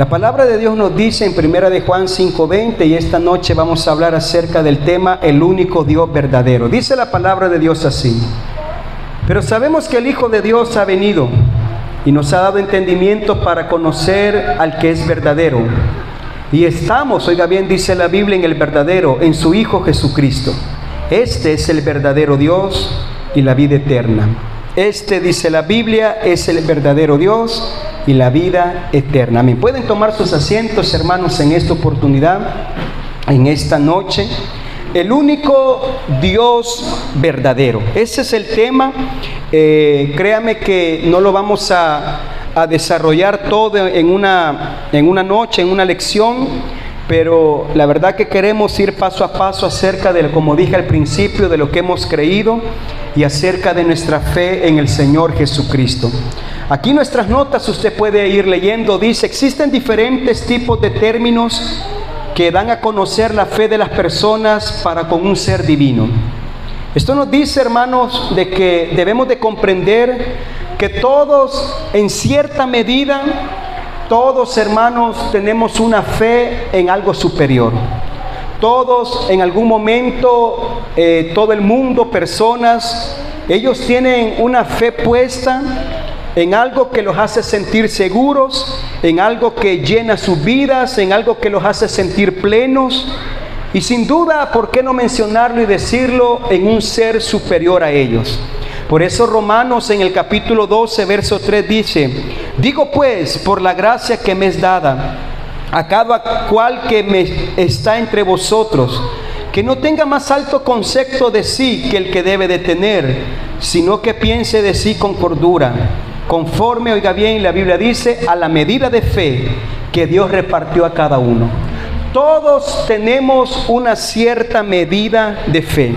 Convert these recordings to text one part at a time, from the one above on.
La palabra de Dios nos dice en 1 de Juan 5:20, y esta noche vamos a hablar acerca del tema el único Dios verdadero. Dice la palabra de Dios así: pero sabemos que el Hijo de Dios ha venido y nos ha dado entendimiento para conocer al que es verdadero. Y estamos, oiga bien, dice la Biblia, en el verdadero, en su Hijo Jesucristo. Este es el verdadero Dios y la vida eterna. Este, dice la Biblia, es el verdadero Dios y la vida eterna. Amén. Pueden tomar sus asientos, hermanos, en esta oportunidad, en esta noche. El único Dios verdadero. Ese es el tema. Créame que no lo vamos a desarrollar todo en una noche, en una lección, pero la verdad que queremos ir paso a paso acerca de, como dije al principio, de lo que hemos creído y acerca de nuestra fe en el Señor Jesucristo. Aquí nuestras notas usted puede ir leyendo. Dice: existen diferentes tipos de términos que dan a conocer la fe de las personas para con un ser divino. Esto nos dice, hermanos, de que debemos de comprender que todos, en cierta medida, todos, hermanos, tenemos una fe en algo superior. Todos, en algún momento, todo el mundo, personas, ellos tienen una fe puesta en algo que los hace sentir seguros, en algo que llena sus vidas, en algo que los hace sentir plenos. Y sin duda, ¿por qué no mencionarlo y decirlo? En un ser superior a ellos. Por eso Romanos en el capítulo 12, verso 3 dice: digo pues, por la gracia que me es dada, a cada cual que me está entre vosotros, que no tenga más alto concepto de sí que el que debe de tener, sino que piense de sí con cordura, conforme, oiga bien, la Biblia dice, a la medida de fe que Dios repartió a cada uno. Todos tenemos una cierta medida de fe.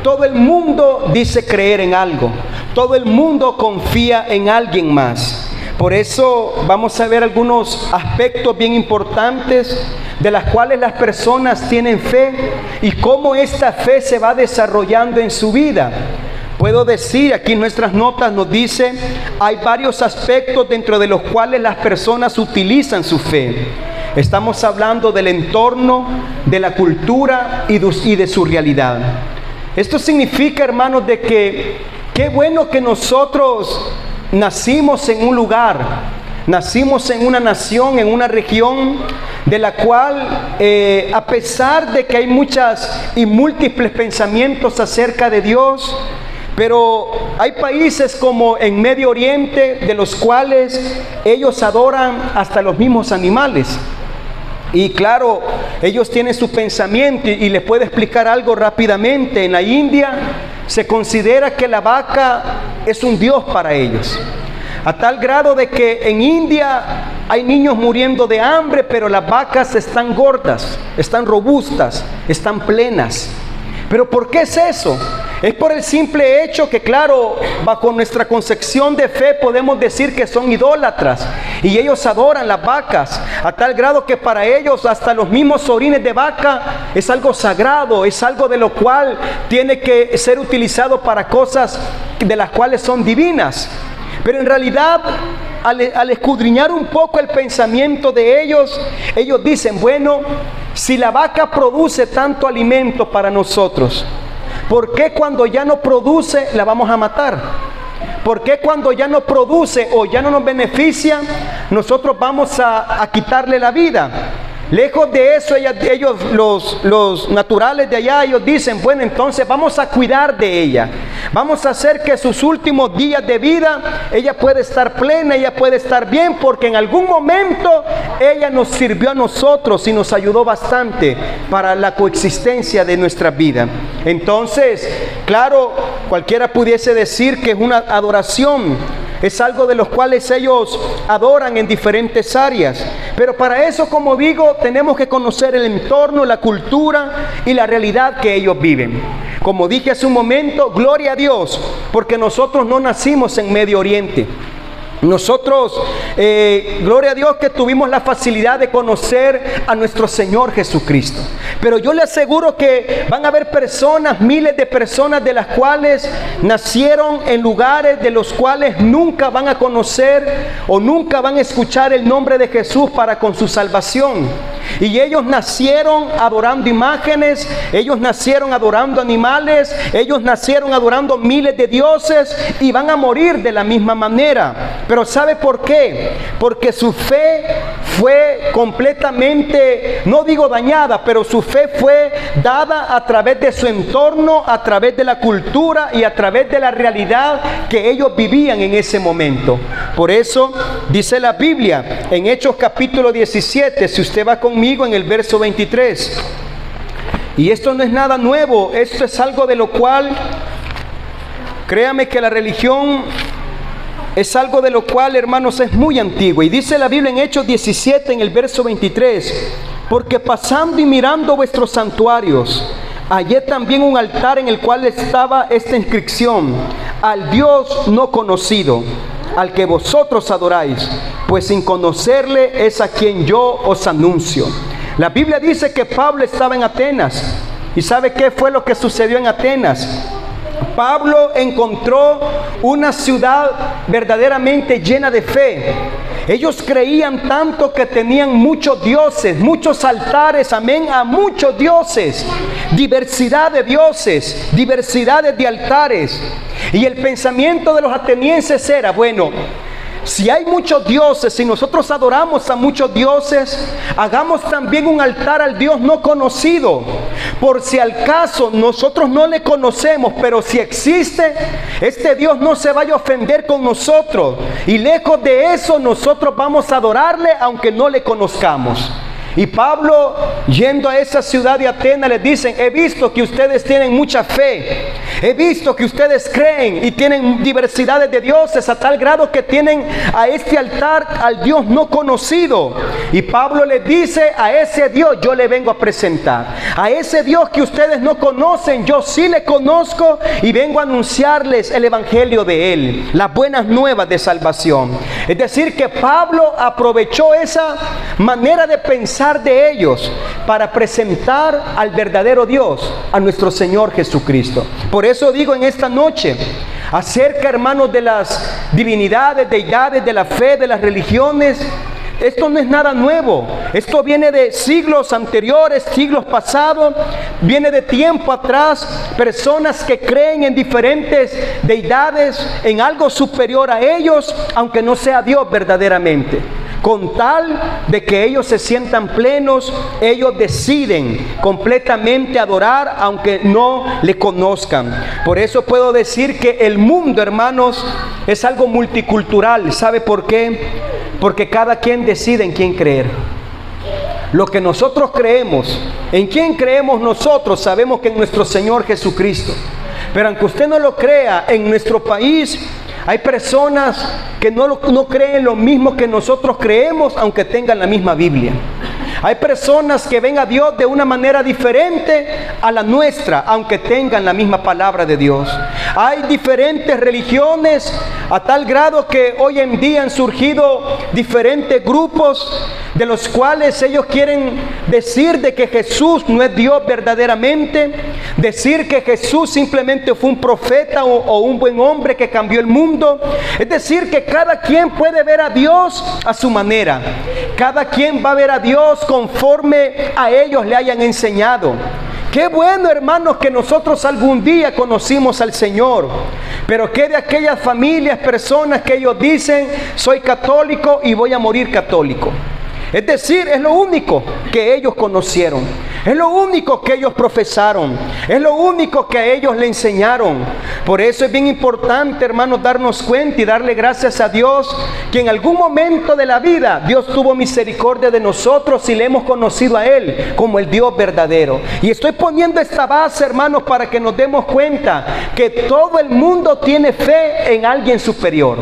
Todo el mundo dice creer en algo. Todo el mundo confía en alguien más. Por eso vamos a ver algunos aspectos bien importantes de las cuales las personas tienen fe y cómo esta fe se va desarrollando en su vida. Puedo decir, aquí en nuestras notas nos dice, hay varios aspectos dentro de los cuales las personas utilizan su fe. Estamos hablando del entorno, de la cultura y de su realidad. Esto significa, hermanos, de que qué bueno que nosotros nacimos en un lugar, nacimos en una nación, en una región de la cual, a pesar de que hay muchas y múltiples pensamientos acerca de Dios, pero hay países como en Medio Oriente de los cuales ellos adoran hasta los mismos animales. Y claro, ellos tienen su pensamiento y les puedo explicar algo rápidamente. En la India se considera que la vaca es un dios para ellos. A tal grado de que en India hay niños muriendo de hambre, pero las vacas están gordas, están robustas, están plenas. ¿Pero por qué es eso? Es por el simple hecho que, claro, bajo nuestra concepción de fe podemos decir que son idólatras y ellos adoran las vacas, a tal grado que para ellos hasta los mismos orines de vaca es algo sagrado, es algo de lo cual tiene que ser utilizado para cosas de las cuales son divinas. Pero en realidad, al escudriñar un poco el pensamiento de ellos, ellos dicen, bueno, si la vaca produce tanto alimento para nosotros, ¿por qué cuando ya no produce la vamos a matar? ¿Por qué cuando ya no produce o ya no nos beneficia, nosotros vamos a quitarle la vida? Lejos de eso, ellos, los naturales de allá, ellos dicen, bueno, entonces vamos a cuidar de ella. Vamos a hacer que sus últimos días de vida, ella puede estar plena, ella puede estar bien, porque en algún momento ella nos sirvió a nosotros y nos ayudó bastante para la coexistencia de nuestra vida. Entonces, claro, cualquiera pudiese decir que es una adoración. Es algo de los cuales ellos adoran en diferentes áreas. Pero para eso, como digo, tenemos que conocer el entorno, la cultura y la realidad que ellos viven. Como dije hace un momento, gloria a Dios, porque nosotros no nacimos en Medio Oriente. Nosotros, gloria a Dios que tuvimos la facilidad de conocer a nuestro Señor Jesucristo. Pero yo le aseguro que van a haber personas, miles de personas de las cuales nacieron en lugares de los cuales nunca van a conocer o nunca van a escuchar el nombre de Jesús para con su salvación. Y ellos nacieron adorando imágenes, ellos nacieron adorando animales, ellos nacieron adorando miles de dioses y van a morir de la misma manera. Pero ¿sabe por qué? Porque su fe fue completamente, no digo dañada, pero su fe fue dada a través de su entorno, a través de la cultura y a través de la realidad que ellos vivían en ese momento. Por eso dice la Biblia en Hechos capítulo 17, si usted va conmigo en el verso 23. Y esto no es nada nuevo, esto es algo de lo cual, créame que la religión es algo de lo cual, hermanos, es muy antiguo. Y dice la Biblia en Hechos 17, en el verso 23, porque pasando y mirando vuestros santuarios, hallé también un altar en el cual estaba esta inscripción: al Dios no conocido, al que vosotros adoráis, pues sin conocerle es a quien yo os anuncio. La Biblia dice que Pablo estaba en Atenas. ¿Y sabe qué fue lo que sucedió en Atenas? Pablo encontró una ciudad verdaderamente llena de fe. Ellos creían tanto que tenían muchos dioses, muchos altares, amén, a muchos dioses, diversidad de dioses, diversidades de altares. Y el pensamiento de los atenienses era, bueno, si hay muchos dioses, si nosotros adoramos a muchos dioses, hagamos también un altar al Dios no conocido. Por si al caso nosotros no le conocemos, pero si existe, este Dios no se vaya a ofender con nosotros. Y lejos de eso, nosotros vamos a adorarle aunque no le conozcamos. Y Pablo, yendo a esa ciudad de Atenas, les dicen: he visto que ustedes tienen mucha fe, he visto que ustedes creen y tienen diversidades de dioses a tal grado que tienen a este altar al Dios no conocido. Y Pablo les dice: a ese Dios yo le vengo a presentar, a ese Dios que ustedes no conocen, yo sí le conozco y vengo a anunciarles el evangelio de Él, las buenas nuevas de salvación. Es decir, que Pablo aprovechó esa manera de pensar de ellos para presentar al verdadero Dios, a nuestro Señor Jesucristo. Por eso digo en esta noche, acerca, hermanos, de las divinidades, deidades, de la fe, de las religiones, esto no es nada nuevo. Esto viene de siglos anteriores, siglos pasados, viene de tiempo atrás. Personas que creen en diferentes deidades, en algo superior a ellos, aunque no sea Dios verdaderamente. Con tal de que ellos se sientan plenos, ellos deciden completamente adorar aunque no le conozcan. Por eso puedo decir que el mundo, hermanos, es algo multicultural. ¿Sabe por qué? Porque cada quien decide en quién creer. Lo que nosotros creemos, en quién creemos nosotros, sabemos que en nuestro Señor Jesucristo. Pero aunque usted no lo crea, en nuestro país hay personas que no creen lo mismo que nosotros creemos, aunque tengan la misma Biblia. Hay personas que ven a Dios de una manera diferente a la nuestra, aunque tengan la misma palabra de Dios. Hay diferentes religiones a tal grado que hoy en día han surgido diferentes grupos de los cuales ellos quieren decir de que Jesús no es Dios verdaderamente, decir que Jesús simplemente fue un profeta o un buen hombre que cambió el mundo. Es decir, que cada quien puede ver a Dios a su manera. Cada quien va a ver a Dios conforme a ellos le hayan enseñado. Qué bueno, hermanos, que nosotros algún día conocimos al Señor. Pero qué de aquellas familias, personas que ellos dicen: soy católico y voy a morir católico. Es decir, es lo único que ellos conocieron, es lo único que ellos profesaron, es lo único que a ellos le enseñaron. Por eso es bien importante, hermanos, darnos cuenta y darle gracias a Dios que en algún momento de la vida Dios tuvo misericordia de nosotros y le hemos conocido a Él como el Dios verdadero. Y estoy poniendo esta base, hermanos, para que nos demos cuenta que todo el mundo tiene fe en alguien superior.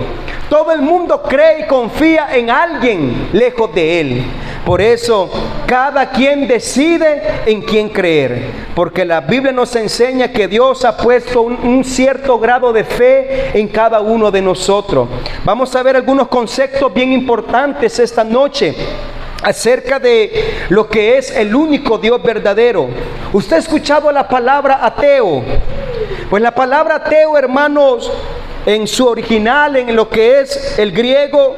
Todo el mundo cree y confía en alguien lejos de Él. Por eso, cada quien decide en quién creer, porque la Biblia nos enseña que Dios ha puesto un cierto grado de fe en cada uno de nosotros. Vamos a ver algunos conceptos bien importantes esta noche acerca de lo que es el único Dios verdadero. ¿Usted ha escuchado la palabra ateo? Pues la palabra ateo, hermanos, en su original, en lo que es el griego,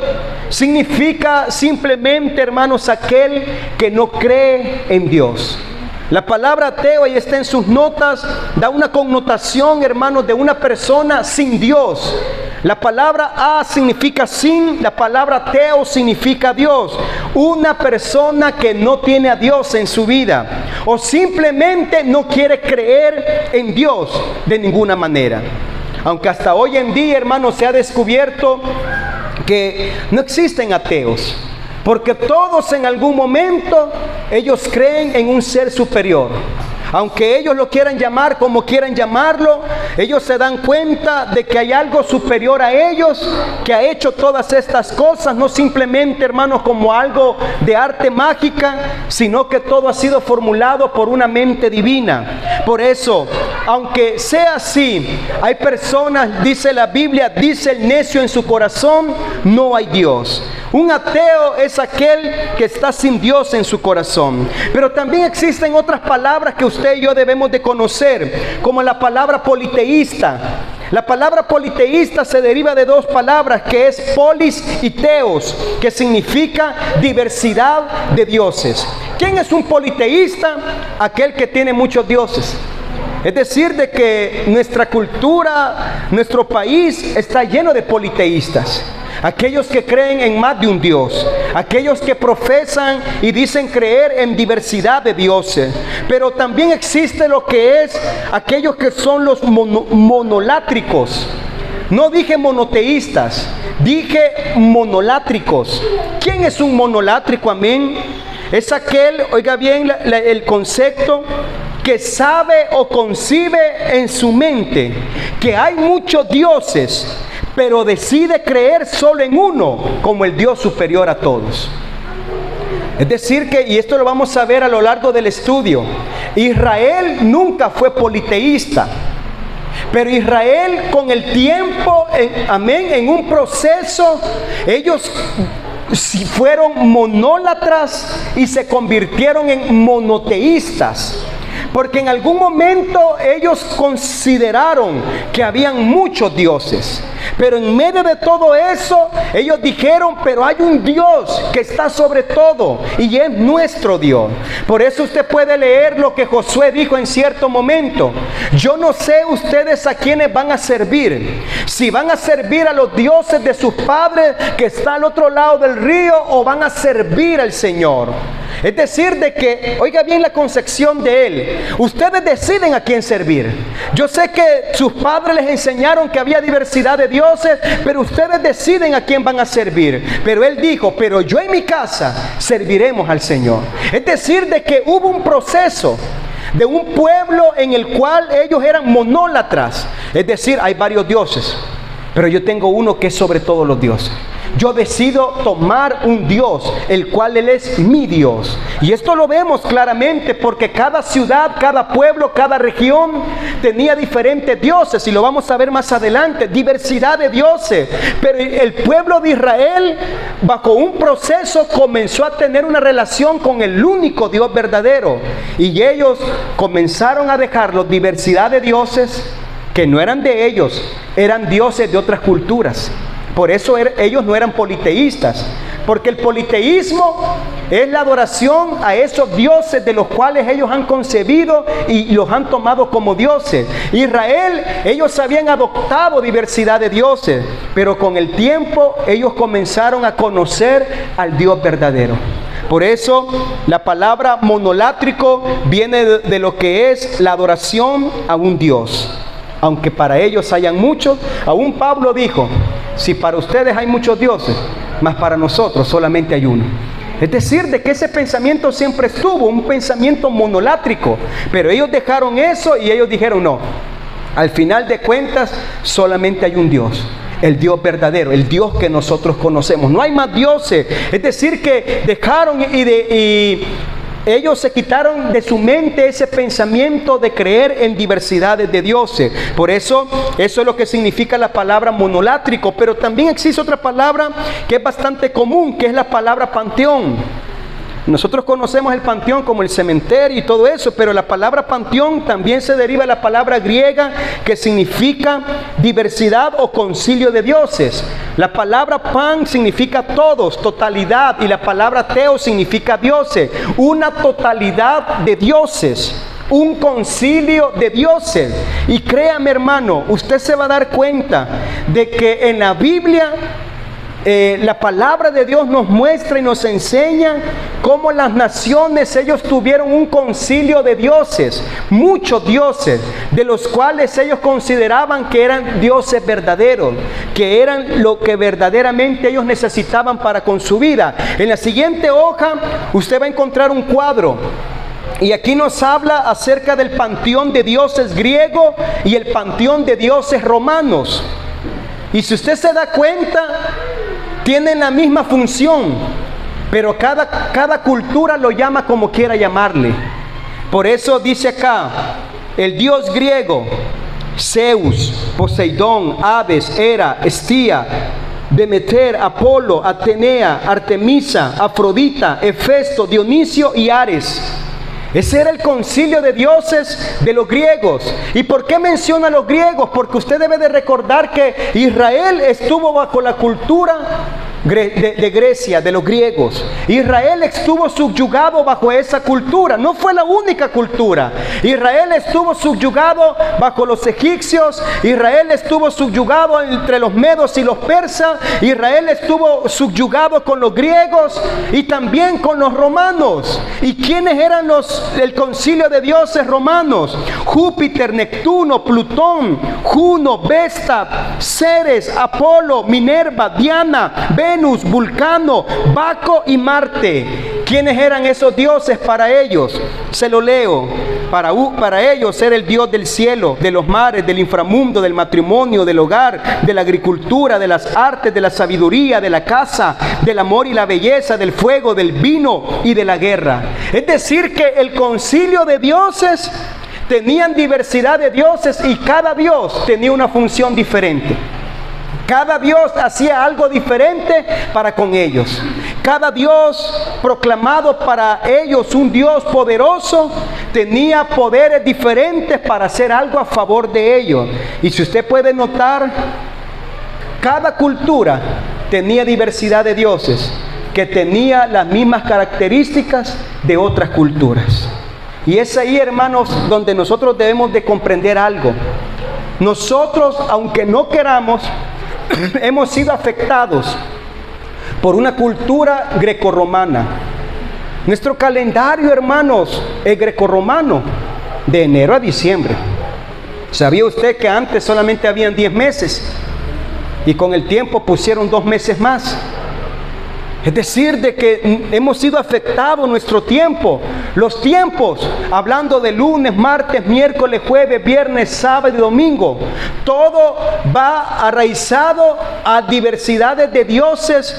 significa simplemente, hermanos, aquel que no cree en Dios. La palabra ateo, ahí está en sus notas, da una connotación, hermanos, de una persona sin Dios. La palabra a significa sin, la palabra ateo significa Dios. Una persona que no tiene a Dios en su vida, o simplemente no quiere creer en Dios de ninguna manera. Aunque hasta hoy en día, hermanos, se ha descubierto que no existen ateos, porque todos en algún momento ellos creen en un ser superior. Aunque ellos lo quieran llamar como quieran llamarlo, ellos se dan cuenta de que hay algo superior a ellos que ha hecho todas estas cosas, no simplemente, hermanos, como algo de arte mágica, sino que todo ha sido formulado por una mente divina. Por eso, aunque sea así, hay personas, dice la Biblia, dice el necio en su corazón, no hay Dios. Un ateo es aquel que está sin Dios en su corazón. Pero también existen otras palabras que usted y yo debemos de conocer, como la palabra politeísta. La palabra politeísta se deriva de dos palabras, que es polis y teos, que significa diversidad de dioses. ¿Quién es un politeísta? Aquel que tiene muchos dioses. Es decir, de que nuestra cultura, nuestro país está lleno de politeístas. Aquellos que creen en más de un Dios, aquellos que profesan y dicen creer en diversidad de dioses. Pero también existe lo que es aquellos que son los monolátricos. No dije monoteístas, dije monolátricos. ¿Quién es un monolátrico? Amén. Es aquel, oiga bien el concepto, que sabe o concibe en su mente que hay muchos dioses, pero decide creer solo en uno como el Dios superior a todos. Es decir que, y esto lo vamos a ver a lo largo del estudio, Israel nunca fue politeísta, pero Israel con el tiempo, amén, en un proceso, ellos fueron monólatras y se convirtieron en monoteístas. Porque en algún momento ellos consideraron que habían muchos dioses. Pero en medio de todo eso, ellos dijeron, pero hay un Dios que está sobre todo y es nuestro Dios. Por eso usted puede leer lo que Josué dijo en cierto momento. Yo no sé ustedes a quiénes van a servir. Si van a servir a los dioses de sus padres que está al otro lado del río, o van a servir al Señor. Es decir, de que, oiga bien la concepción de él, ustedes deciden a quién servir. Yo sé que sus padres les enseñaron que había diversidad de dioses, pero ustedes deciden a quién van a servir. Pero él dijo, pero yo en mi casa serviremos al Señor. Es decir, de que hubo un proceso de un pueblo en el cual ellos eran monólatras. Es decir, hay varios dioses, pero yo tengo uno que es sobre todos los dioses. Yo decido tomar un Dios, el cual Él es mi Dios. Y esto lo vemos claramente porque cada ciudad, cada pueblo, cada región tenía diferentes dioses. Y lo vamos a ver más adelante, diversidad de dioses. Pero el pueblo de Israel, bajo un proceso, comenzó a tener una relación con el único Dios verdadero. Y ellos comenzaron a dejar la diversidad de dioses que no eran de ellos, eran dioses de otras culturas. Por eso ellos no eran politeístas, porque el politeísmo es la adoración a esos dioses de los cuales ellos han concebido y los han tomado como dioses. Israel, ellos habían adoptado diversidad de dioses, pero con el tiempo ellos comenzaron a conocer al Dios verdadero. Por eso la palabra monolátrico viene de lo que es la adoración a un Dios. Aunque para ellos hayan muchos, aún Pablo dijo, si para ustedes hay muchos dioses, mas para nosotros solamente hay uno. Es decir, de que ese pensamiento siempre estuvo, un pensamiento monolátrico. Pero ellos dejaron eso y ellos dijeron, no, al final de cuentas solamente hay un Dios. el Dios verdadero, el Dios que nosotros conocemos. No hay más dioses. Es decir, que dejaron y ellos se quitaron de su mente ese pensamiento de creer en diversidades de dioses. Por eso es lo que significa la palabra monolátrico. Pero también existe otra palabra que es bastante común, que es la palabra panteón. Nosotros conocemos el panteón como el cementerio y todo eso, pero la palabra panteón también se deriva de la palabra griega que significa diversidad o concilio de dioses. La palabra pan significa todos, totalidad, y la palabra teo significa dioses. Una totalidad de dioses, un concilio de dioses. Y créame, hermano, usted se va a dar cuenta de que en la Biblia la palabra de Dios nos muestra y nos enseña cómo las naciones, ellos tuvieron un concilio de dioses, muchos dioses, de los cuales ellos consideraban que eran dioses verdaderos, que eran lo que verdaderamente ellos necesitaban para con su vida. En la siguiente hoja usted va a encontrar un cuadro. Y aquí nos habla acerca del panteón de dioses griego y el panteón de dioses romanos. Y si usted se da cuenta, tienen la misma función, pero cada cultura lo llama como quiera llamarle. Por eso dice acá, el dios griego, Zeus, Poseidón, Hades, Hera, Estía, Demeter, Apolo, Atenea, Artemisa, Afrodita, Hefesto, Dionisio y Ares. Ese era el concilio de dioses de los griegos. ¿Y por qué menciona a los griegos? Porque usted debe de recordar que Israel estuvo bajo la cultura de Grecia, de los griegos. Israel estuvo subyugado bajo esa cultura. No fue la única cultura. Israel estuvo subyugado bajo los egipcios. Israel estuvo subyugado entre los medos y los persas. Israel estuvo subyugado con los griegos y también con los romanos. ¿Y quiénes eran el concilio de dioses romanos? Júpiter, Neptuno, Plutón, Juno, Vesta, Ceres, Apolo, Minerva, Diana, Venus, Vulcano, Baco y Marte. ¿Quiénes eran esos dioses para ellos? Se lo leo. Para ellos era el Dios del cielo, de los mares, del inframundo, del matrimonio, del hogar, de la agricultura, de las artes, de la sabiduría, de la casa, del amor y la belleza, del fuego, del vino y de la guerra. Es decir, que el concilio de dioses tenían diversidad de dioses y cada dios tenía una función diferente. Cada dios hacía algo diferente para con ellos. Cada dios proclamado para ellos un Dios poderoso tenía poderes diferentes para hacer algo a favor de ellos. Y si usted puede notar, cada cultura tenía diversidad de dioses que tenía las mismas características de otras culturas. Y es ahí, hermanos, donde nosotros debemos de comprender algo. Nosotros, aunque no queramos, hemos sido afectados por una cultura grecorromana. Nuestro calendario, hermanos, es grecorromano, de enero a diciembre. ¿Sabía usted que antes solamente habían 10 meses? Y con el tiempo pusieron 2 meses más. Es decir, de que hemos sido afectados nuestro tiempo. Los tiempos, hablando de lunes, martes, miércoles, jueves, viernes, sábado y domingo, todo va arraizado a diversidades de dioses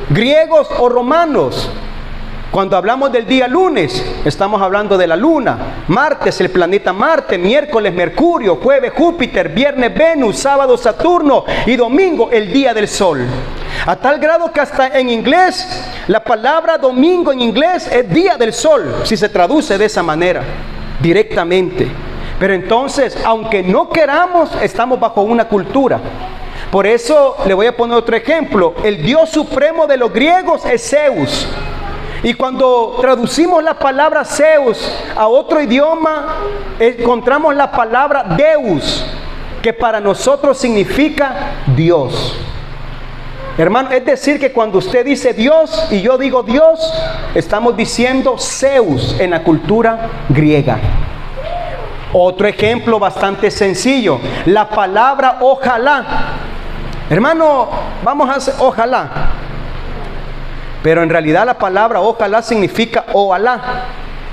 griegos o romanos. Cuando hablamos del día lunes, estamos hablando de la luna. Martes, el planeta Marte. Miércoles, Mercurio. Jueves, Júpiter. Viernes, Venus. Sábado, Saturno. Y domingo, el día del sol. A tal grado que hasta en inglés, la palabra domingo en inglés es día del sol, si se traduce de esa manera, directamente. Pero entonces, aunque no queramos, estamos bajo una cultura. Por eso, le voy a poner otro ejemplo. El Dios supremo de los griegos es Zeus. Y cuando traducimos la palabra Zeus a otro idioma, encontramos la palabra Deus, que para nosotros significa Dios. Hermano, es decir que cuando usted dice Dios y yo digo Dios, estamos diciendo Zeus en la cultura griega. Otro ejemplo bastante sencillo, la palabra ojalá. Hermano, vamos a hacer ojalá. Pero en realidad la palabra ojalá significa o Alá.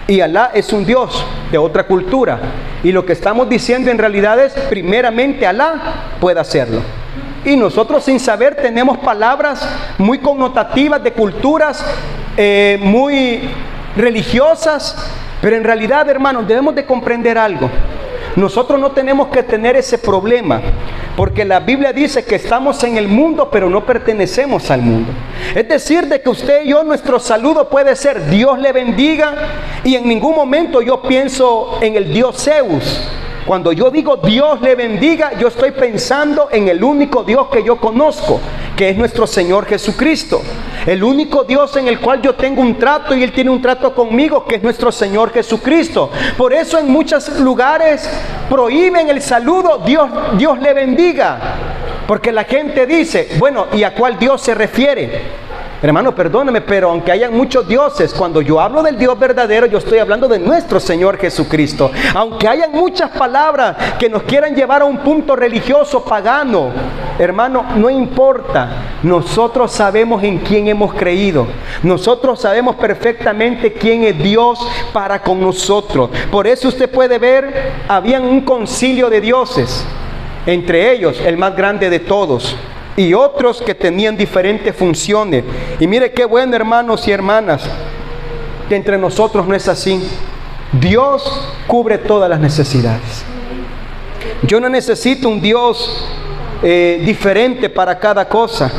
Y Alá es un Dios de otra cultura. Y lo que estamos diciendo en realidad es, primeramente Alá puede hacerlo. Y nosotros sin saber tenemos palabras muy connotativas de culturas muy religiosas, pero en realidad, hermanos, debemos de comprender algo. Nosotros no tenemos que tener ese problema, porque la Biblia dice que estamos en el mundo, pero no pertenecemos al mundo. Es decir, de que usted y yo, nuestro saludo puede ser Dios le bendiga, y en ningún momento yo pienso en el Dios Zeus. Cuando yo digo Dios le bendiga, yo estoy pensando en el único Dios que yo conozco, que es nuestro Señor Jesucristo. El único Dios en el cual yo tengo un trato y Él tiene un trato conmigo, que es nuestro Señor Jesucristo. Por eso en muchos lugares prohíben el saludo Dios le bendiga, porque la gente dice, bueno, ¿y a cuál Dios se refiere? Hermano, perdóneme, pero aunque hayan muchos dioses, cuando yo hablo del Dios verdadero, yo estoy hablando de nuestro Señor Jesucristo. Aunque hayan muchas palabras que nos quieran llevar a un punto religioso, pagano, hermano, no importa. Nosotros sabemos en quién hemos creído. Nosotros sabemos perfectamente quién es Dios para con nosotros. Por eso usted puede ver, habían un concilio de dioses, entre ellos el más grande de todos, y otros que tenían diferentes funciones. Y mire qué bueno, hermanos y hermanas, que entre nosotros no es así. Dios cubre todas las necesidades. Yo no necesito un Dios diferente para cada cosa.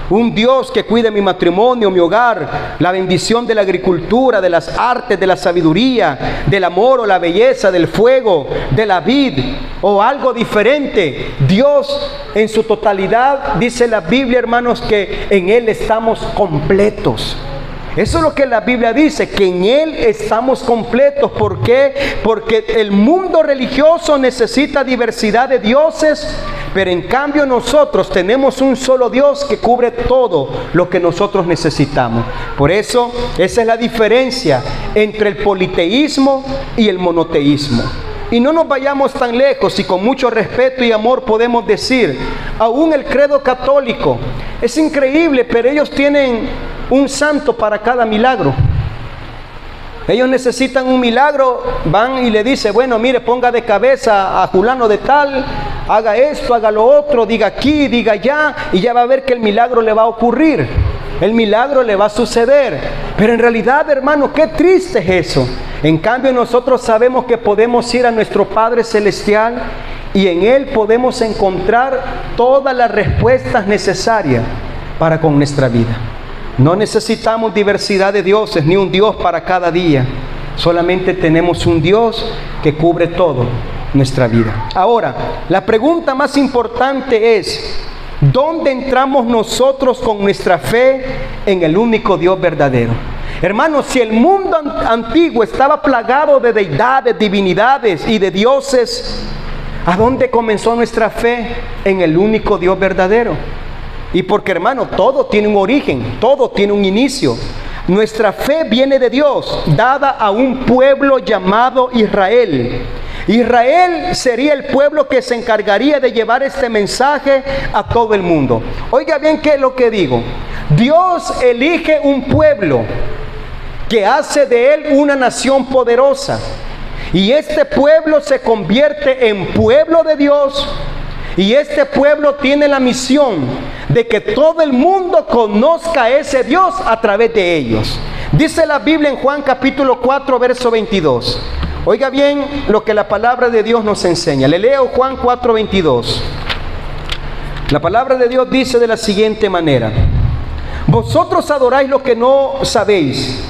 Un Dios que cuide mi matrimonio, mi hogar, la bendición de la agricultura, de las artes, de la sabiduría, del amor o la belleza, del fuego, de la vid o algo diferente. Dios en su totalidad, dice la Biblia, hermanos, que en Él estamos completos. Eso es lo que la Biblia dice, que en Él estamos completos. ¿Por qué? Porque el mundo religioso necesita diversidad de dioses, pero en cambio nosotros tenemos un solo Dios que cubre todo lo que nosotros necesitamos. Por eso, esa es la diferencia entre el politeísmo y el monoteísmo. Y no nos vayamos tan lejos, y con mucho respeto y amor podemos decir, aún el credo católico, es increíble, pero ellos tienen un santo para cada milagro. Ellos necesitan un milagro, van y le dicen, bueno, mire, ponga de cabeza a fulano de tal, haga esto, haga lo otro, diga aquí, diga allá, y ya va a ver que el milagro le va a ocurrir, el milagro le va a suceder. Pero en realidad, hermano, qué triste es eso. En cambio, nosotros sabemos que podemos ir a nuestro Padre Celestial y en Él podemos encontrar todas las respuestas necesarias para con nuestra vida. No necesitamos diversidad de dioses, ni un Dios para cada día. Solamente tenemos un Dios que cubre todo nuestra vida. Ahora, la pregunta más importante es, ¿dónde entramos nosotros con nuestra fe en el único Dios verdadero? Hermanos, si el mundo antiguo estaba plagado de deidades, divinidades y de dioses, ¿a dónde comenzó nuestra fe? En el único Dios verdadero. Y porque, hermano, todo tiene un origen, todo tiene un inicio. Nuestra fe viene de Dios, dada a un pueblo llamado Israel. Israel sería el pueblo que se encargaría de llevar este mensaje a todo el mundo. Oiga bien qué es lo que digo. Dios elige un pueblo que hace de él una nación poderosa. Y este pueblo se convierte en pueblo de Dios. Y este pueblo tiene la misión de que todo el mundo conozca a ese Dios a través de ellos. Dice la Biblia en Juan capítulo 4, verso 22. Oiga bien lo que la palabra de Dios nos enseña. Le leo Juan 4, 22. La palabra de Dios dice de la siguiente manera: vosotros adoráis lo que no sabéis,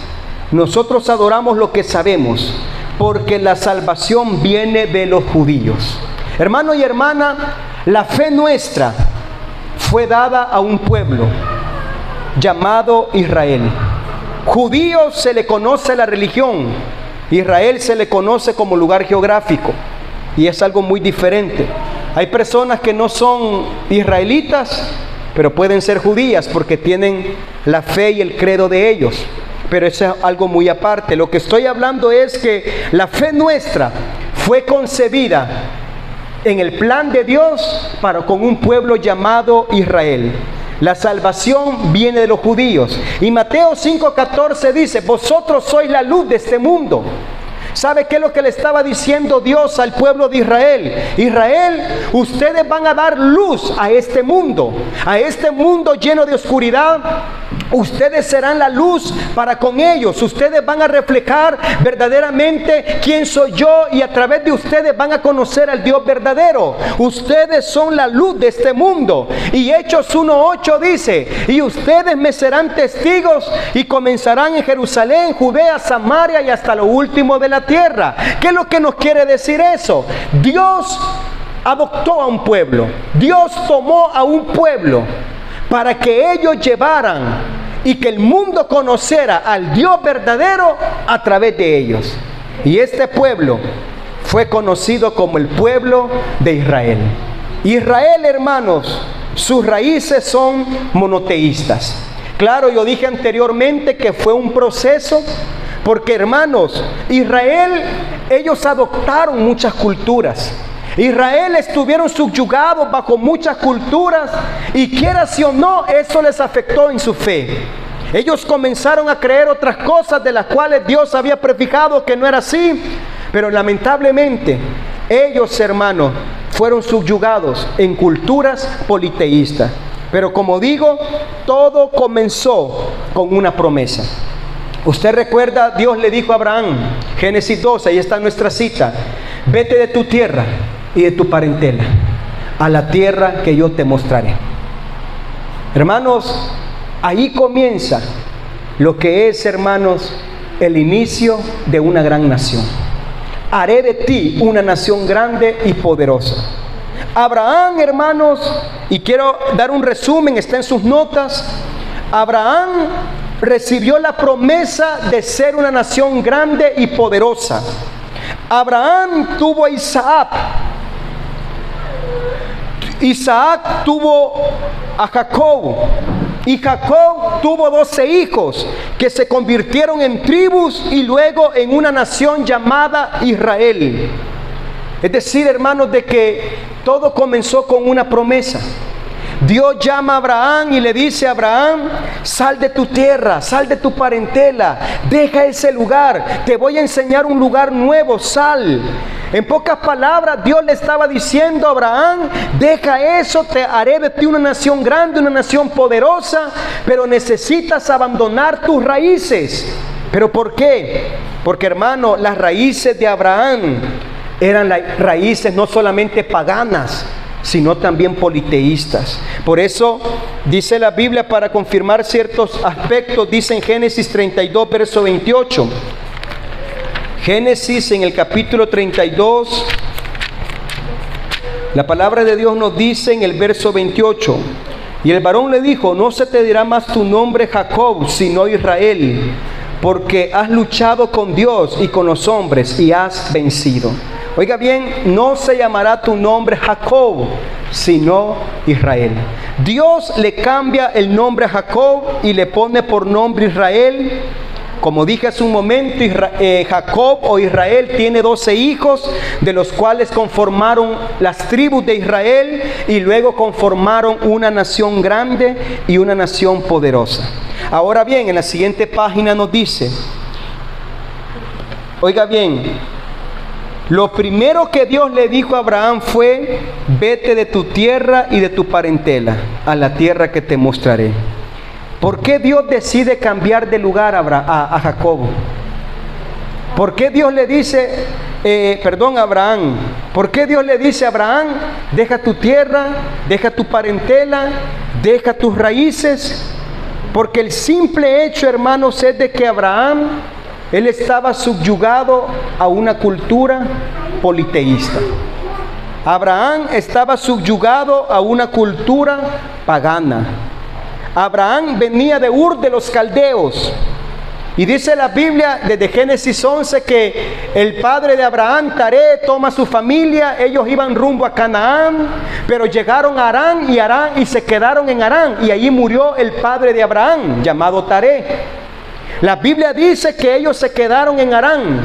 nosotros adoramos lo que sabemos, porque la salvación viene de los judíos. Hermano y hermana, la fe nuestra fue dada a un pueblo llamado Israel. Judíos se le conoce la religión, Israel se le conoce como lugar geográfico, y es algo muy diferente. Hay personas que no son israelitas, pero pueden ser judías porque tienen la fe y el credo de ellos, pero eso es algo muy aparte. Lo que estoy hablando es que la fe nuestra fue concebida en el plan de Dios para con un pueblo llamado Israel. La salvación viene de los judíos. Y Mateo 5:14 dice: vosotros sois la luz de este mundo. ¿Sabe qué es lo que le estaba diciendo Dios al pueblo de Israel? Israel, ustedes van a dar luz a este mundo lleno de oscuridad. Ustedes serán la luz para con ellos. Ustedes van a reflejar verdaderamente quién soy yo, y a través de ustedes van a conocer al Dios verdadero. Ustedes son la luz de este mundo. Y Hechos 1:8 dice: y ustedes me serán testigos, y comenzarán en Jerusalén, Judea, Samaria y hasta lo último de la tierra. ¿Qué es lo que nos quiere decir eso? Dios adoptó a un pueblo. Dios tomó a un pueblo para que ellos llevaran y que el mundo conociera al Dios verdadero a través de ellos. Y este pueblo fue conocido como el pueblo de Israel. Israel, hermanos, sus raíces son monoteístas. Claro, yo dije anteriormente que fue un proceso, porque, hermanos, Israel, ellos adoptaron muchas culturas. Israel estuvieron subyugados bajo muchas culturas, y quiera si o no, eso les afectó en su fe. Ellos comenzaron a creer otras cosas de las cuales Dios había prefijado que no era así, pero lamentablemente ellos, hermanos, fueron subyugados en culturas politeístas. Pero como digo, todo comenzó con una promesa. Usted recuerda, Dios le dijo a Abraham, Génesis 12, ahí está nuestra cita: vete de tu tierra y de tu parentela a la tierra que yo te mostraré. Hermanos, ahí comienza lo que es, hermanos, el inicio de una gran nación. Haré de ti una nación grande y poderosa. Abraham, hermanos, y quiero dar un resumen, está en sus notas. Abraham recibió la promesa de ser una nación grande y poderosa. Abraham tuvo a Isaac. Isaac tuvo a Jacob, y Jacob tuvo 12 hijos que se convirtieron en tribus y luego en una nación llamada Israel. Es decir, hermanos, de que todo comenzó con una promesa. Dios llama a Abraham y le dice a Abraham: sal de tu tierra, sal de tu parentela, deja ese lugar, te voy a enseñar un lugar nuevo, sal. En pocas palabras, Dios le estaba diciendo a Abraham: deja eso, te haré de ti una nación grande, una nación poderosa, pero necesitas abandonar tus raíces. ¿Pero por qué? Porque, hermano, las raíces de Abraham eran raíces no solamente paganas, sino también politeístas. Por eso dice la Biblia, para confirmar ciertos aspectos, dice en Génesis 32, verso 28. Génesis, en el capítulo 32, la palabra de Dios nos dice en el verso 28: y el varón le dijo: no se te dirá más tu nombre Jacob, sino Israel, porque has luchado con Dios y con los hombres y has vencido. Oiga bien, no se llamará tu nombre Jacob, sino Israel. Dios le cambia el nombre a Jacob y le pone por nombre Israel. Como dije hace un momento, Jacob o Israel tiene 12 hijos, de los cuales conformaron las tribus de Israel y luego conformaron una nación grande y una nación poderosa. Ahora bien, en la siguiente página nos dice, oiga bien, lo primero que Dios le dijo a Abraham fue: vete de tu tierra y de tu parentela a la tierra que te mostraré. ¿Por qué Dios decide cambiar de lugar a Jacob? ¿Por qué Dios le dice, a Abraham? ¿Por qué Dios le dice a Abraham: deja tu tierra, deja tu parentela, deja tus raíces? Porque el simple hecho, hermanos, es de que Abraham, él estaba subyugado a una cultura politeísta. Abraham estaba subyugado a una cultura pagana. Abraham venía de Ur de los Caldeos. Y dice la Biblia desde Génesis 11 que el padre de Abraham, Taré, toma a su familia. Ellos iban rumbo a Canaán, pero llegaron a Harán y se quedaron en Harán. Y allí murió el padre de Abraham, llamado Taré. La Biblia dice que ellos se quedaron en Harán,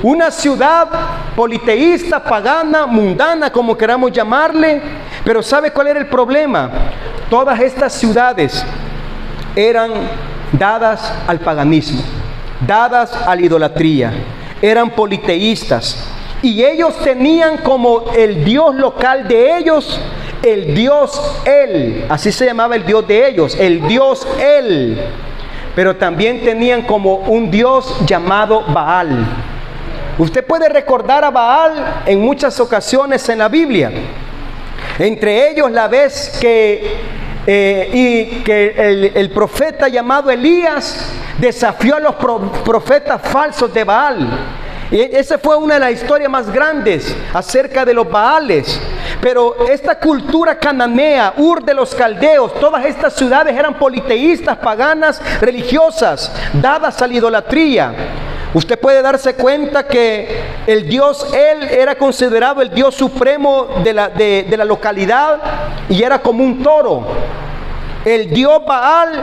una ciudad politeísta, pagana, mundana, como queramos llamarle. Pero ¿sabe cuál era el problema? Todas estas ciudades eran dadas al paganismo, dadas a la idolatría. eran politeístas. Y ellos tenían como el dios local de ellos, el dios El. Así se llamaba el dios de ellos, el dios El. Pero también tenían como un dios llamado Baal. Usted puede recordar a Baal en muchas ocasiones en la Biblia. Entre ellos la vez que el profeta llamado Elías desafió a los profetas falsos de Baal. Y esa fue una de las historias más grandes acerca de los Baales. Pero esta cultura cananea, Ur de los Caldeos, todas estas ciudades eran politeístas, paganas, religiosas, dadas a la idolatría. Usted puede darse cuenta que el dios El era considerado el dios supremo de la localidad y era como un toro. El dios Baal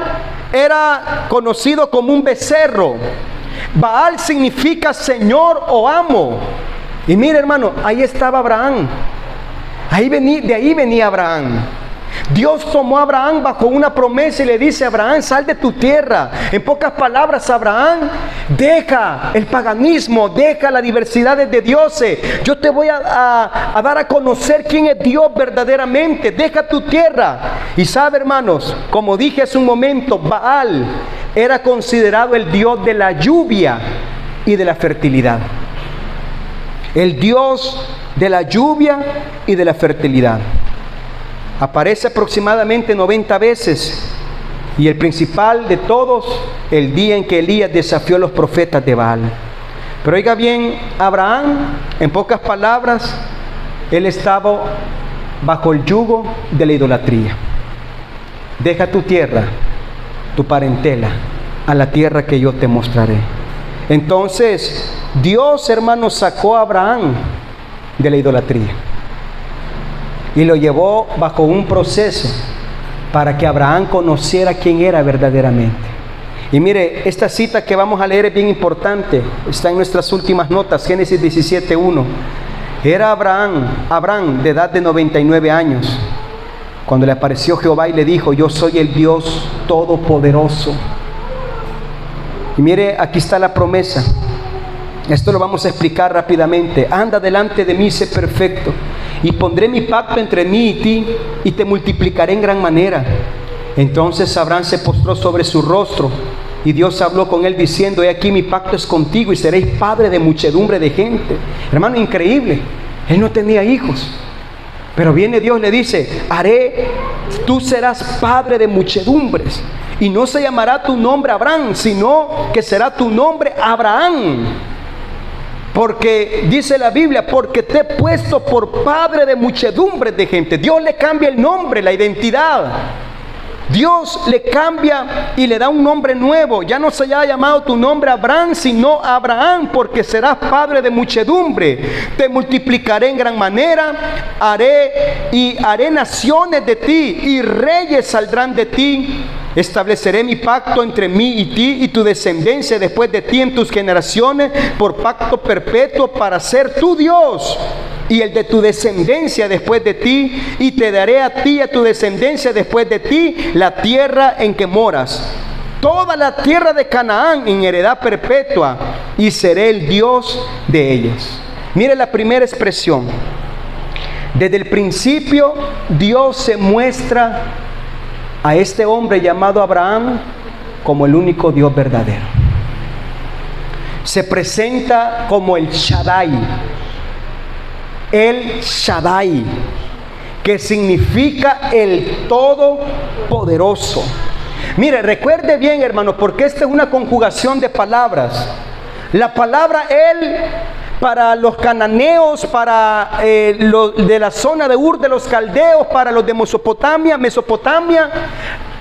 era conocido como un becerro. Baal significa señor o amo. Y mire, hermano, ahí estaba Abraham. De ahí venía Abraham. Dios tomó a Abraham bajo una promesa y le dice: Abraham, sal de tu tierra. En pocas palabras, Abraham, deja el paganismo, deja la diversidad de dioses. Yo te voy a dar a conocer quién es Dios verdaderamente. Deja tu tierra. Y sabe, hermanos, como dije hace un momento, Baal era considerado el dios de la lluvia y de la fertilidad. El dios de la lluvia y de la fertilidad. Aparece aproximadamente 90 veces, y el principal de todos, el día en que Elías desafió a los profetas de Baal. Pero oiga bien, Abraham, en pocas palabras, él estaba bajo el yugo de la idolatría. Deja tu tierra, tu parentela, a la tierra que yo te mostraré. Entonces Dios, hermanos, sacó a Abraham de la idolatría y lo llevó bajo un proceso para que Abraham conociera quién era verdaderamente. Y mire, esta cita que vamos a leer es bien importante, está en nuestras últimas notas, Génesis 17:1. Era Abraham de edad de 99 años cuando le apareció Jehová y le dijo: yo soy el Dios Todopoderoso. Y mire, aquí está la promesa. Esto lo vamos a explicar rápidamente. Anda delante de mí, sé perfecto, y pondré mi pacto entre mí y ti, y te multiplicaré en gran manera. Entonces Abraham se postró sobre su rostro, y Dios habló con él diciendo: he aquí mi pacto es contigo, y seréis padre de muchedumbre de gente. Hermano, increíble. Él no tenía hijos, pero viene Dios y le dice: tú serás padre de muchedumbres, y no se llamará tu nombre Abraham, sino que será tu nombre Abraham. Porque dice la Biblia: porque te he puesto por padre de muchedumbres de gente. Dios le cambia el nombre, la identidad. Dios le cambia y le da un nombre nuevo. Ya no se haya llamado tu nombre Abraham, sino Abraham, porque serás padre de muchedumbre. Te multiplicaré en gran manera, haré naciones de ti, y reyes saldrán de ti. Estableceré mi pacto entre mí y ti y tu descendencia después de ti en tus generaciones, por pacto perpetuo, para ser tu Dios y el de tu descendencia después de ti, y te daré a ti y a tu descendencia después de ti la tierra en que moras, toda la tierra de Canaán, en heredad perpetua, y seré el Dios de ellas. Mire la primera expresión. Desde el principio Dios se muestra a este hombre llamado Abraham como el único Dios verdadero. Se presenta como el Shaddai. El Shaddai, que significa el Todopoderoso. Mire, recuerde bien, hermano, porque esta es una conjugación de palabras. La palabra Él, para los cananeos, para los de la zona de Ur de los Caldeos, para los de Mesopotamia,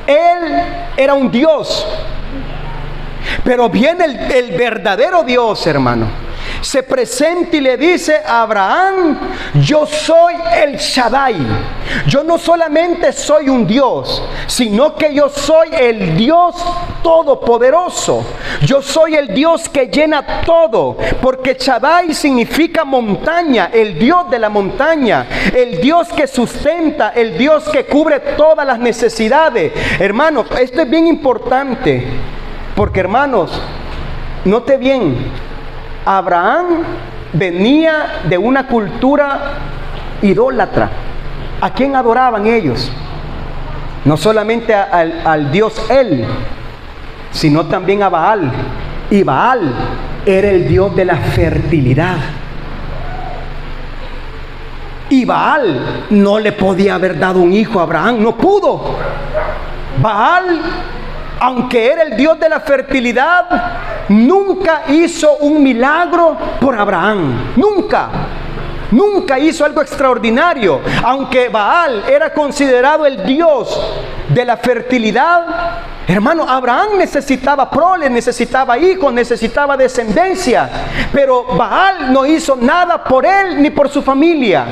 Él era un Dios. Pero viene el verdadero Dios, hermano. Se presenta y le dice a Abraham: yo soy el Shaddai. Yo no solamente soy un Dios, sino que yo soy el Dios Todopoderoso. Yo soy el Dios que llena todo, porque Shaddai significa montaña, el Dios de la montaña, el Dios que sustenta, el Dios que cubre todas las necesidades. Hermanos, esto es bien importante, porque, hermanos, note bien, Abraham venía de una cultura idólatra. ¿A quién adoraban ellos? No solamente al Dios él, sino también a Baal. Y Baal era el Dios de la fertilidad. Y Baal no le podía haber dado un hijo a Abraham, no pudo. Baal, aunque era el Dios de la fertilidad, nunca hizo un milagro por Abraham. Nunca hizo algo extraordinario. Aunque Baal era considerado el Dios de la fertilidad, hermano, Abraham necesitaba prole, necesitaba hijos, necesitaba descendencia. Pero Baal no hizo nada por él ni por su familia.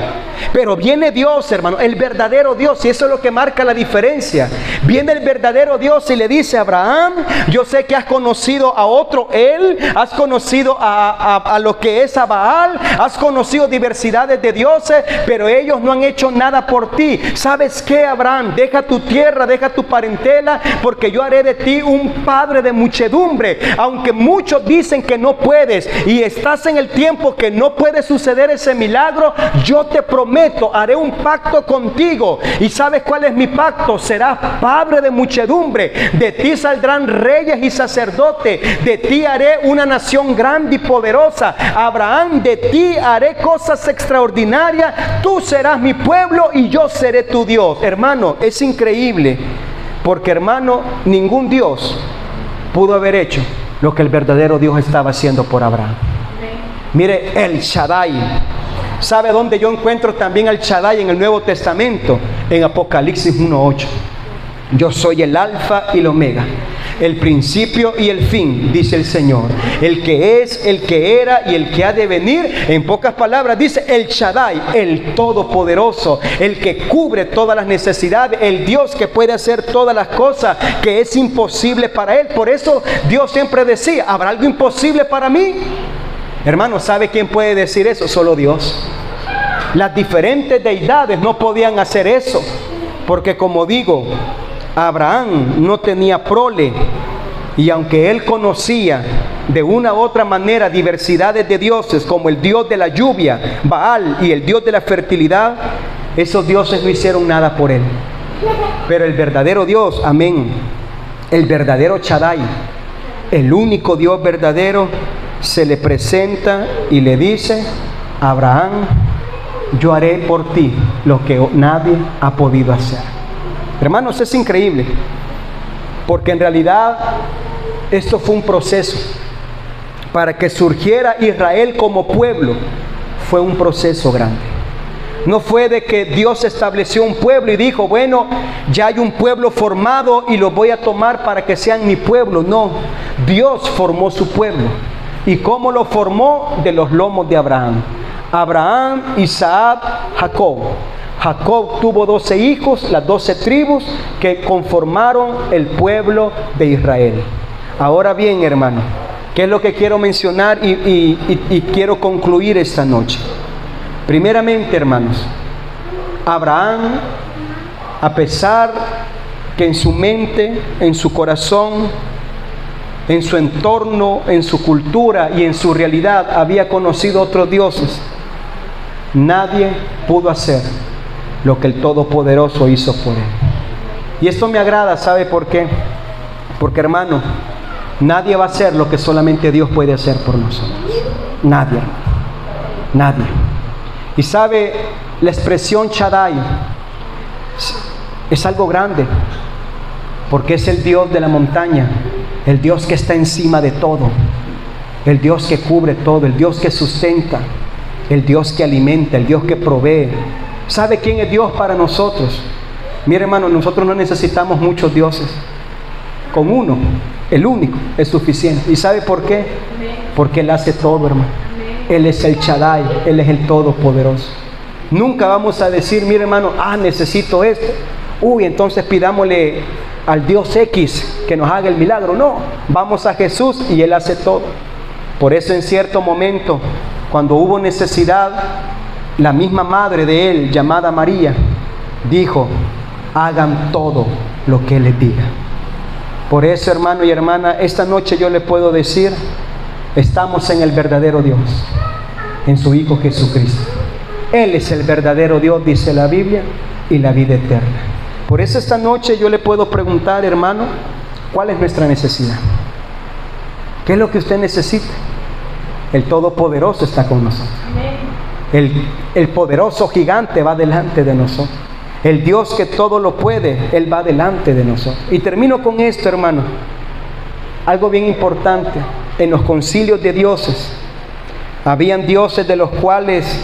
Pero viene Dios, hermano, el verdadero Dios, y eso es lo que marca la diferencia. Viene el verdadero Dios y le dice a Abraham: yo sé que has conocido a otro él, has conocido a lo que es a Baal, has conocido diversidades de dioses, pero ellos no han hecho nada por ti. ¿Sabes qué, Abraham? Deja tu tierra, deja tu parentela, porque yo haré de ti un padre de muchedumbre. Aunque muchos dicen que no puedes y estás en el tiempo que no puede suceder ese milagro, yo te prometo, haré un pacto contigo. ¿Y sabes cuál es mi pacto? Serás padre de muchedumbre, de ti saldrán reyes y sacerdotes, de ti haré una nación grande y poderosa. Abraham, de ti haré cosas extraordinarias, tú serás mi pueblo y yo seré tu Dios. Hermano, es increíble, porque hermano, ningún Dios pudo haber hecho lo que el verdadero Dios estaba haciendo por Abraham. Mire, el Shaddai. ¿Sabe dónde yo encuentro también al Shaddai en el Nuevo Testamento? En Apocalipsis 1:8. Yo soy el alfa y el omega, el principio y el fin, dice el Señor, el que es, el que era y el que ha de venir. En pocas palabras dice el Shaddai, el todopoderoso, el que cubre todas las necesidades, el Dios que puede hacer todas las cosas, que es imposible para él. Por eso Dios siempre decía: ¿habrá algo imposible para mí? Hermano, ¿sabe quién puede decir eso? Solo Dios. Las diferentes deidades no podían hacer eso, porque como digo, Abraham no tenía prole, y aunque él conocía de una u otra manera diversidades de dioses, como el Dios de la lluvia, Baal, y el Dios de la fertilidad, esos dioses no hicieron nada por él. Pero el verdadero Dios, amén, el verdadero Shaddai, el único Dios verdadero, se le presenta y le dice: Abraham, yo haré por ti lo que nadie ha podido hacer. Hermanos, es increíble, porque en realidad esto fue un proceso. Para que surgiera Israel como pueblo, fue un proceso grande. No fue de que Dios estableció un pueblo y dijo: bueno, ya hay un pueblo formado y lo voy a tomar para que sean mi pueblo. No, Dios formó su pueblo. ¿Y cómo lo formó? De los lomos de Abraham. Abraham, Isaac, Jacob. Jacob tuvo 12 hijos, las 12 tribus que conformaron el pueblo de Israel. Ahora bien, hermano, ¿qué es lo que quiero mencionar y quiero concluir esta noche? Primeramente, hermanos, Abraham, a pesar que en su mente, en su corazón, en su entorno, en su cultura y en su realidad había conocido otros dioses, nadie pudo hacer lo que el Todopoderoso hizo por él. Y esto me agrada, ¿sabe por qué? Porque, hermano, nadie va a hacer lo que solamente Dios puede hacer por nosotros. Nadie, hermano. Nadie. Y sabe, la expresión Shaddai es algo grande, porque es el Dios de la montaña, el Dios que está encima de todo, el Dios que cubre todo, el Dios que sustenta, el Dios que alimenta, el Dios que provee. ¿Sabe quién es Dios para nosotros? Mire, hermano, nosotros no necesitamos muchos dioses. Con uno, el único, es suficiente. ¿Y sabe por qué? Porque Él hace todo, hermano. Él es el Shaddai, Él es el Todopoderoso. Nunca vamos a decir: mire, hermano, necesito esto. Entonces pidámosle al Dios X que nos haga el milagro. No, vamos a Jesús y Él hace todo. Por eso en cierto momento, cuando hubo necesidad, la misma madre de Él, llamada María, dijo: hagan todo lo que Él les diga. Por eso, hermano y hermana, esta noche yo le puedo decir Estamos en el verdadero Dios, en su Hijo Jesucristo. Él es el verdadero Dios, dice la Biblia, y la vida eterna. Por eso esta noche yo le puedo preguntar, hermano, ¿cuál es nuestra necesidad? ¿Qué es lo que usted necesita? El Todopoderoso está con nosotros. El poderoso gigante va delante de nosotros. El Dios que todo lo puede, Él va delante de nosotros. Y termino con esto, hermano. Algo bien importante. En los concilios de dioses, habían dioses de los cuales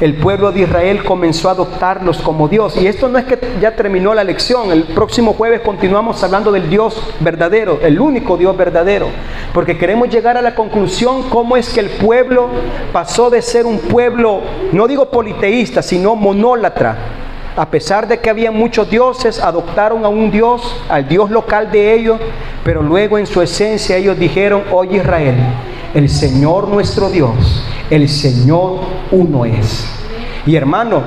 el pueblo de Israel comenzó a adoptarlos como Dios. Y esto no es que ya terminó la lección. El próximo jueves continuamos hablando del Dios verdadero, el único Dios verdadero, porque queremos llegar a la conclusión cómo es que el pueblo pasó de ser un pueblo, no digo politeísta, sino monólatra. A pesar de que había muchos dioses, adoptaron a un Dios, al Dios local de ellos, pero luego en su esencia ellos dijeron: oye Israel, el Señor nuestro Dios, el Señor uno es. Y hermano,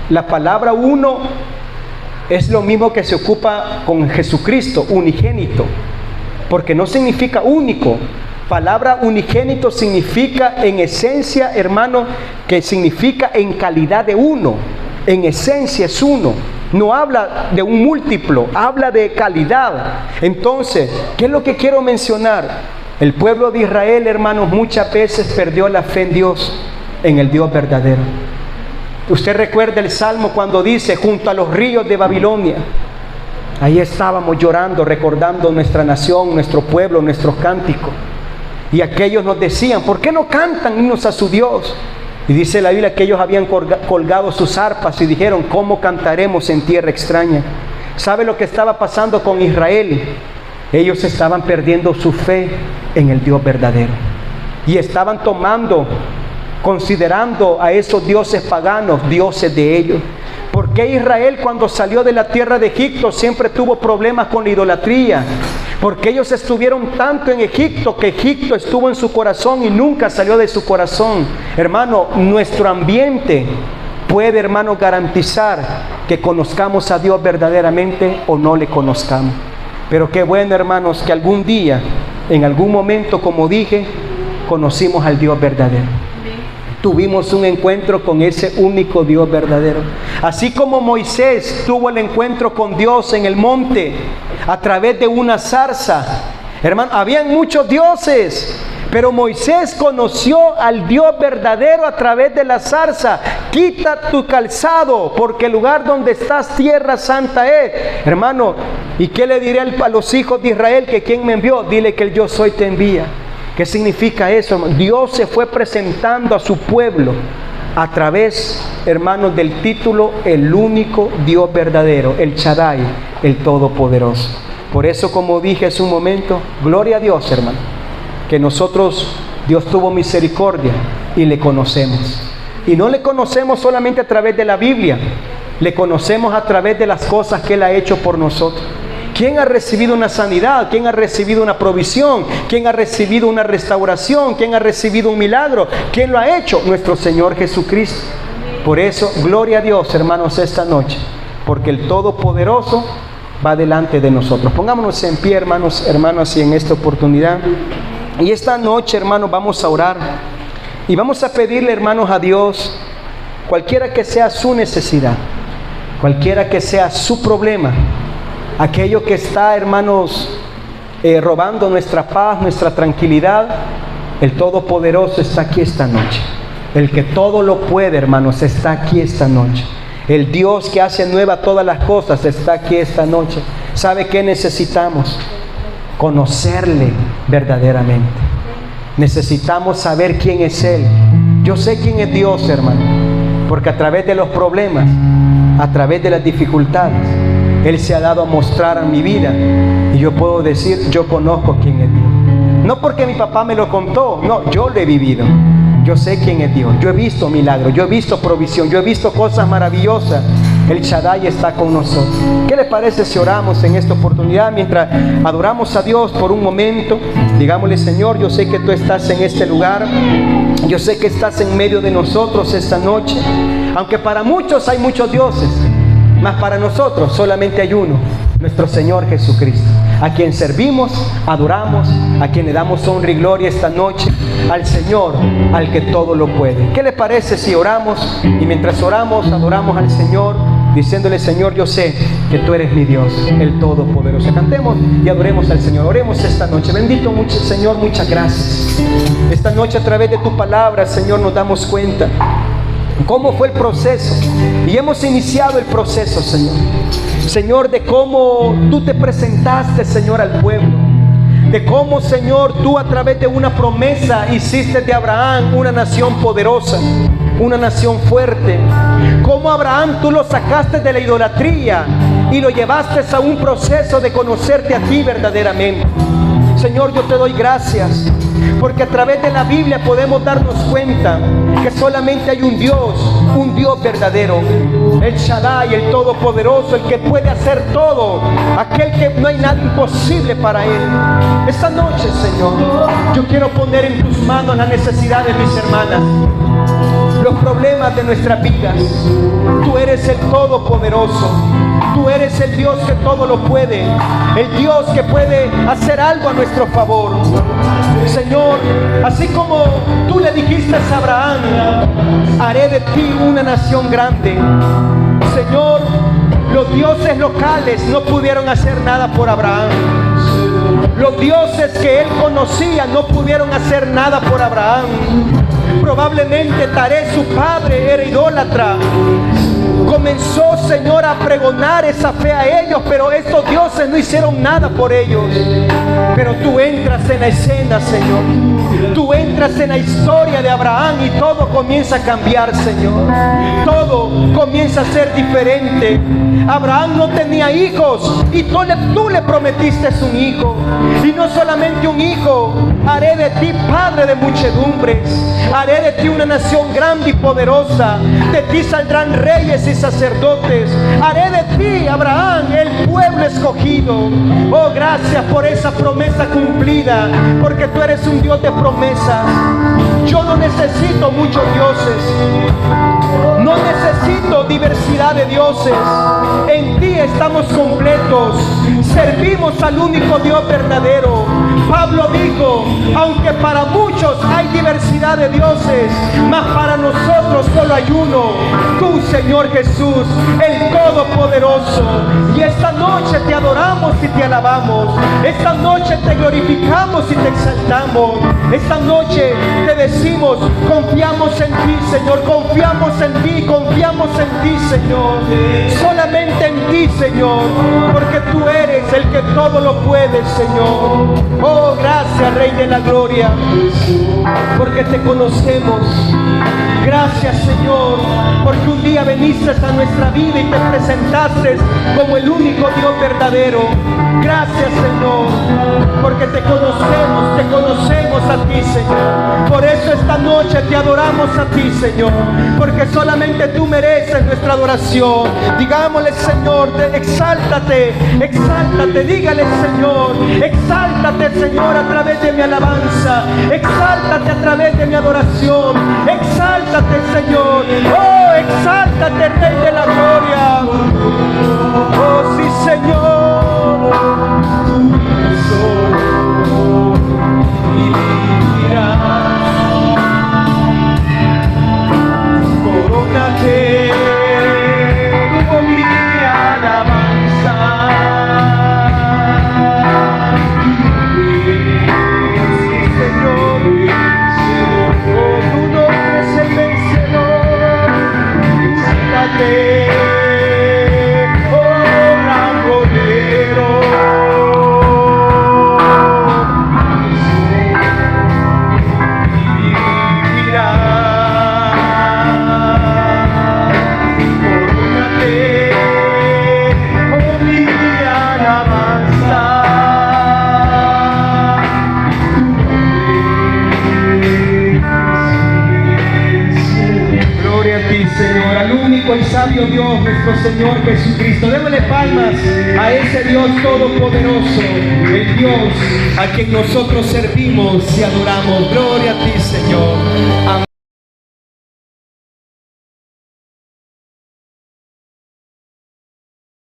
la palabra uno es lo mismo que se ocupa con Jesucristo, unigénito, porque no significa único. Palabra unigénito significa en esencia, hermano, que significa en calidad de uno. En esencia es uno. No habla de un múltiplo, habla de calidad. Entonces, ¿qué es lo que quiero mencionar? El pueblo de Israel, hermanos, muchas veces perdió la fe en Dios, en el Dios verdadero. Usted recuerda el Salmo cuando dice: junto a los ríos de Babilonia. Ahí estábamos llorando, recordando nuestra nación, nuestro pueblo, nuestros cánticos. Y aquellos nos decían: ¿por qué no cantan himnos a su Dios? Y dice la Biblia que ellos habían colgado sus arpas y dijeron: ¿cómo cantaremos en tierra extraña? ¿Sabe lo que estaba pasando con Israel? Ellos estaban perdiendo su fe en el Dios verdadero. Y estaban considerando a esos dioses paganos, dioses de ellos. ¿Por qué Israel, cuando salió de la tierra de Egipto, siempre tuvo problemas con la idolatría? Porque ellos estuvieron tanto en Egipto que Egipto estuvo en su corazón y nunca salió de su corazón. Hermano, nuestro ambiente puede, hermano, garantizar que conozcamos a Dios verdaderamente o no le conozcamos. Pero qué bueno, hermanos, que algún día, en algún momento, como dije, conocimos al Dios verdadero. Tuvimos un encuentro con ese único Dios verdadero. Así como Moisés tuvo el encuentro con Dios en el monte a través de una zarza. Hermano, habían muchos dioses, pero Moisés conoció al Dios verdadero a través de la zarza. Quita tu calzado, porque el lugar donde estás, tierra santa es. Hermano, ¿y qué le diré a los hijos de Israel? Que quien me envió, dile que el yo soy te envía. ¿Qué significa eso, hermano? Dios se fue presentando a su pueblo a través, hermanos, del título el único Dios verdadero, el Shaddai, el Todopoderoso. Por eso, como dije hace un momento, gloria a Dios, hermano, que nosotros, Dios tuvo misericordia y le conocemos. Y no le conocemos solamente a través de la Biblia, le conocemos a través de las cosas que Él ha hecho por nosotros. ¿Quién ha recibido una sanidad? ¿Quién ha recibido una provisión? ¿Quién ha recibido una restauración? ¿Quién ha recibido un milagro? ¿Quién lo ha hecho? Nuestro Señor Jesucristo. Por eso, gloria a Dios, hermanos, esta noche, porque el Todopoderoso va delante de nosotros. Pongámonos en pie, hermanos, y en esta oportunidad. Y esta noche, hermanos, vamos a orar y vamos a pedirle, hermanos, a Dios, cualquiera que sea su necesidad, cualquiera que sea su problema, aquello que está, hermanos, robando nuestra paz, nuestra tranquilidad, el Todopoderoso está aquí esta noche. El que todo lo puede, hermanos, está aquí esta noche. El Dios que hace nueva todas las cosas está aquí esta noche. ¿Sabe qué necesitamos? Conocerle verdaderamente. Necesitamos saber quién es Él. Yo sé quién es Dios, hermano, porque a través de los problemas, a través de las dificultades, Él se ha dado a mostrar en mi vida. Y yo puedo decir, yo conozco quién es Dios. No porque mi papá me lo contó, no, yo lo he vivido. Yo sé quién es Dios. Yo he visto milagros, yo he visto provisión, yo he visto cosas maravillosas. El Shaddai está con nosotros. ¿Qué le parece si oramos en esta oportunidad? Mientras adoramos a Dios por un momento, digámosle: Señor, yo sé que tú estás en este lugar. Yo sé que estás en medio de nosotros esta noche. Aunque para muchos hay muchos dioses, mas para nosotros solamente hay uno, nuestro Señor Jesucristo. a quien servimos, adoramos, a quien le damos honra y gloria esta noche, al Señor, al que todo lo puede. ¿Qué le parece si oramos y mientras oramos, adoramos al Señor, diciéndole: Señor, yo sé que tú eres mi Dios, el Todopoderoso? Cantemos y adoremos al Señor. Oremos esta noche. Bendito mucho Señor, muchas gracias. Esta noche, a través de tu palabra, Señor, nos damos cuenta cómo fue el proceso, y hemos iniciado el proceso, Señor. Señor, de cómo tú te presentaste, Señor, al pueblo, de cómo, Señor, tú a través de una promesa hiciste de Abraham una nación poderosa, una nación fuerte. Cómo Abraham tú lo sacaste de la idolatría y lo llevaste a un proceso de conocerte a ti verdaderamente. Señor, yo te doy gracias porque a través de la Biblia podemos darnos cuenta que solamente hay un Dios verdadero, el Shaddai, el Todopoderoso, el que puede hacer todo, aquel que no hay nada imposible para Él. Esta noche, Señor, yo quiero poner en tus manos la necesidad de mis hermanas, los problemas de nuestras vidas. Tú eres el Todopoderoso, tú eres el Dios que todo lo puede, el Dios que puede hacer algo a nuestro favor. Señor, así como tú le dijiste a Abraham: haré de ti una nación grande. Señor, los dioses locales no pudieron hacer nada por Abraham. Los dioses que él conocía no pudieron hacer nada por Abraham. Probablemente Taré, su padre, era idólatra. Comenzó, Señor, a pregonar esa fe a ellos, pero estos dioses no hicieron nada por ellos. Pero tú entras en la escena, Señor. Tú entras en la historia de Abraham y todo comienza a cambiar, Señor. Todo comienza a ser diferente. Abraham no tenía hijos y tú le prometiste un hijo. Y no solamente un hijo: haré de ti padre de muchedumbres, haré de ti una nación grande y poderosa, de ti saldrán reyes y sacerdotes, haré de ti, Abraham, el pueblo escogido. Oh, gracias por esa promesa cumplida, porque tú eres un Dios de promesas. Yo no necesito muchos dioses, no necesito diversidad de dioses. En ti estamos completos, servimos al único Dios verdadero. Pablo dijo: aunque para muchos hay diversidad de dioses, mas para nosotros solo hay uno, tú, Señor Jesús, el Todopoderoso. Y esta noche te adoramos y te alabamos, esta noche te glorificamos y te exaltamos, esta noche te decimos: confiamos en ti, Señor, confiamos en ti, confiamos en ti, Señor, solamente en ti, Señor, porque tú eres el que todo lo puede, Señor. Oh, gracias, Rey de la Gloria, porque te conocemos. Gracias, Señor, porque un día viniste a nuestra vida y te presentaste como el único Dios verdadero. Gracias, Señor, porque te conocemos a ti, Señor. Por eso esta noche te adoramos a ti, Señor, porque solamente tú mereces nuestra adoración. Digámosle: Señor, exáltate, exáltate. Dígale: Señor, exáltate, Señor, a través de mi alabanza, exáltate a través de mi adoración, exáltate, Señor. Oh, exáltate, Rey de la Gloria. Oh, sí, Señor. Y vivirás, corónate con mi alabanza. Sí, Señor, oh, tu nombre es el vencedor. Exáltate, oh, gran cordero. Señor, al único y sabio Dios, nuestro Señor Jesucristo. Démosle palmas a ese Dios todopoderoso, el Dios a quien nosotros servimos y adoramos. Gloria a ti, Señor. Amén.